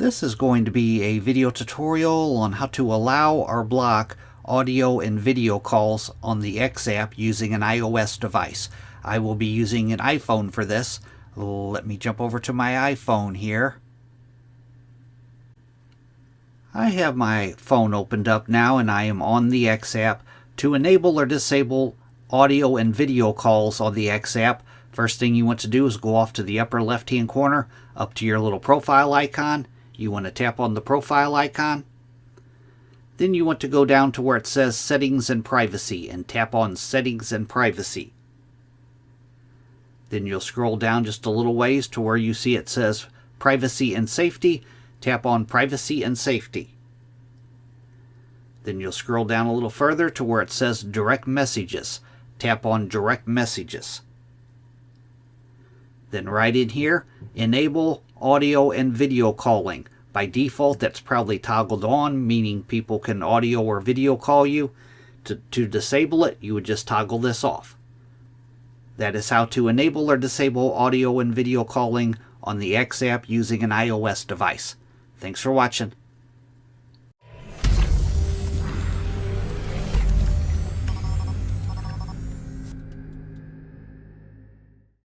This is going to be a video tutorial on how to allow or block audio and video calls on the X app using an iOS device. I will be using an iPhone for this. Let me jump over to my iPhone here. I have my phone opened up now and I am on the X app. To enable or disable audio and video calls on the X app, first thing you want to do is go off to the upper left hand corner up to your little profile icon. You want to tap on the profile icon. Then you want to go down to where it says Settings and Privacy and tap on Settings and Privacy. Then you'll scroll down just a little ways to where you see it says Privacy and Safety. Tap on Privacy and Safety. Then you'll scroll down a little further to where it says Direct Messages. Tap on Direct Messages. Then right in here, Enable audio and video calling. By default, that's probably toggled on, meaning people can audio or video call you. To disable it, you would just toggle this off. That is how to enable or disable audio and video calling on the X app using an iOS device. Thanks for watching.